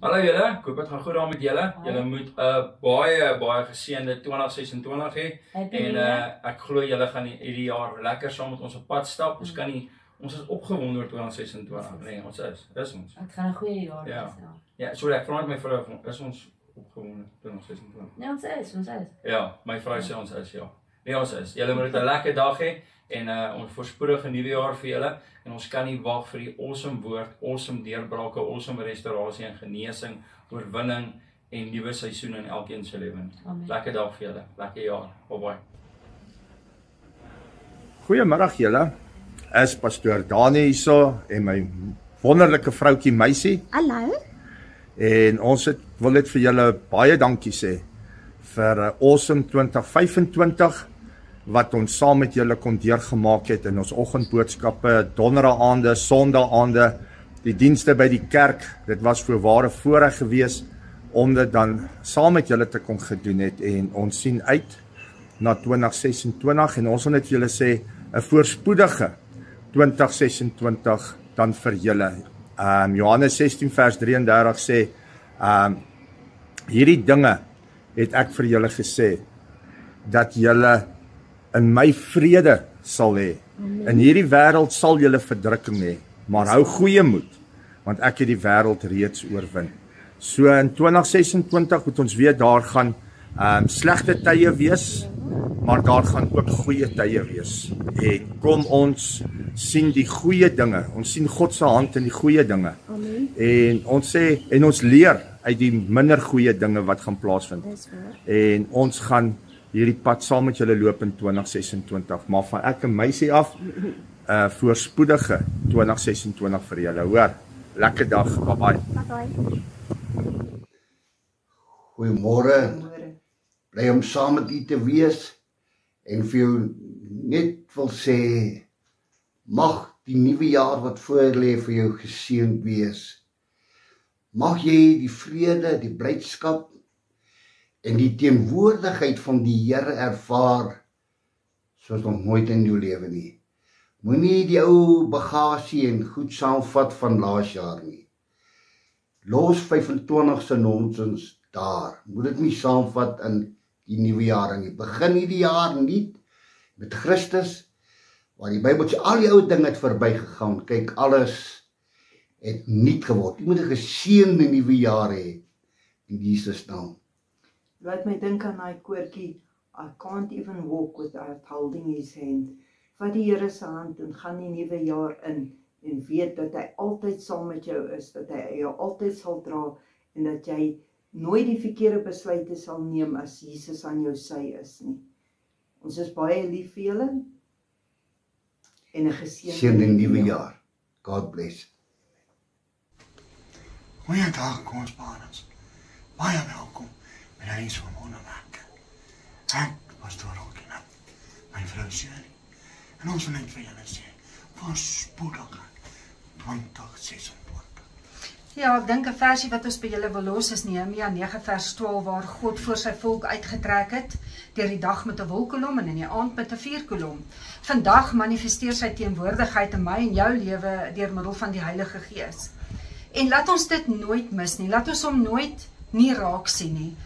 Hallo julle, ek hoop dit gaan goed daar met julle. Julle moet baie geseënde 2026 hê. En ek glo julle gaan hierdie jaar lekker saam met ons op pad stap. Ons is opgewonde oor 2026. Nee, ons is ons. Dit gaan 'n goeie jaar wees. Ja, sorry, ek vra net my vrou, is ons opgewonde 2026? Nee, ons is. Ja, my vrou sê ons is, ja. Nee, ons is. Julle moet 'n lekker dag hê en ons voorspoedige nuwe jaar vir julle. En ons kan nie wag vir die awesome woord, awesome deurbrake, awesome restaurasie en genesing, oorwinning en nuwe seisoen in elkeen se lewe. Lekker dag vir julle. Lekker jaar. Bye. Goeiemiddag julle. Is pastoor Dani hierso en my wonderlike vroutjie Meisie. Hallo. En ons wil net vir julle baie dankie sê vir awesome 2025 wat ons saam met julle kon deurgemaak het in ons oggendboodskappe, donderdaande, sondaande, die dienste by die kerk. Dit was voorware voorreg geweest om dit dan saam met julle te kon gedoen het en ons sien uit na 2026 en ons wil net vir julle sê 'n voorspoedige 2026 dan vir julle. Johannes 16 vers 33 sê hierdie dinge het ek vir julle gesê dat julle in my vrede sal hê. In hierdie wêreld sal julle verdrukking hê, maar hou goeie moed, want ek het die wêreld reeds oorwin. So in 2026 moet ons weet daar gaan slegte tye wees, maar daar gaan ook goeie tye wees. En kom ons sien die goeie dinge. Ons sien God se hand in die goeie dinge. En ons sê en ons leer uit die minder goeie dinge wat gaan plaasvind. En ons gaan hierdie pad saam met julle loop in 2026, maar van ek en Meisie af voorspoedige 2026 vir julle, hoor. Lekker dag, bye. Goeiemôre. Bly om saam met u te wees en vir jou net wil sê mag die nuwe jaar wat voor lê vir jou geseënd wees. Mag jy die vrede, die blydskap en die teenwoordigheid van die Here ervaar soos nog nooit in jou lewe nie. Moenie die ou bagasie en goed saamvat van laas jaar nie. Los 25 se nonsens daar. Moet dit nie saamvat in die nuwe jaar nie. Begin hierdie jaar nie met Christus, waar die Bybel sê al die ou dinge het verbygegaan. Kyk, alles het nuut geword. Jy moet 'n geseënde nuwe jaar hê in Jesus naam. Laat my dink aan daai koortjie, I can't even walk without holding his hand. Vat die Here se hand en gaan die nuwe jaar in en weet dat hy altyd saam met jou is, dat hy jou altyd sal dra en dat jy nooit die verkeerde besluite sal neem as Jesus aan jou sy is nie. Ons is baie lief vir julle en 'n geseënde nuwe jaar. God bless. Goeiedag, kosbares. Baie welkom by Huis van Wonderwerke. Ek was door Rokkina, my vrou Shirley. En ons wil net vir julle sê, voorspoedige 2026. Ja, ek dink 'n versie wat ons by julle wil los is Nehemia 9 vers 12 waar God voor sy volk uitgetrek het deur die dag met 'n wolkkolom en in die aand met 'n vuurkolom. Vandag manifesteer sy teenwoordigheid in my en jou lewe deur middel van die Heilige Gees. En laat ons dit nooit mis nie. Laat ons hom nooit nie raak sien nie.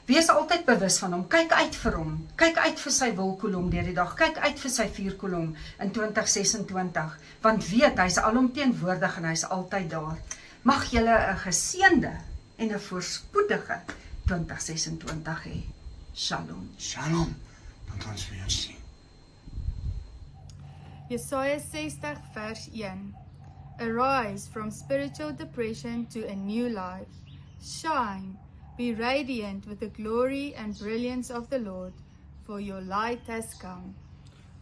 Wees altyd bewus van hom. Kyk uit vir hom. Kyk uit vir sy wolkkolom deur die dag. Kyk uit vir sy vuurkolom in 2026, want weet hy's alomteenwoordig en hy's altyd daar. Mag julle 'n geseënde en 'n voorspoedige 2026 hê. Shalom. Shalom. Dan ons weer sien. Jesaja 60 vers 1. Arise from spiritual depression to a new life. Shine, be radiant with the glory and brilliance of the Lord, for your light has come.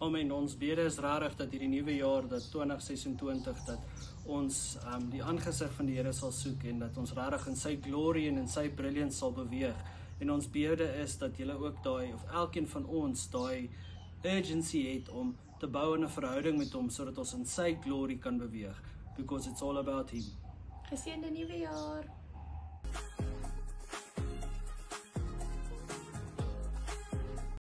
Amen. Ons bede is rarig dat hierdie nuwe jaar, dat 2026, dat ons die aangesig van die Here sal soek en dat ons rarig in sy glory en in sy brilliance sal beweeg. En ons bede is dat julle ook daai, of elkeen van ons daai urgency het om te bou in 'n verhouding met hom sodat ons in sy glory kan beweeg, because it's all about him. Geseënde nuwe jaar.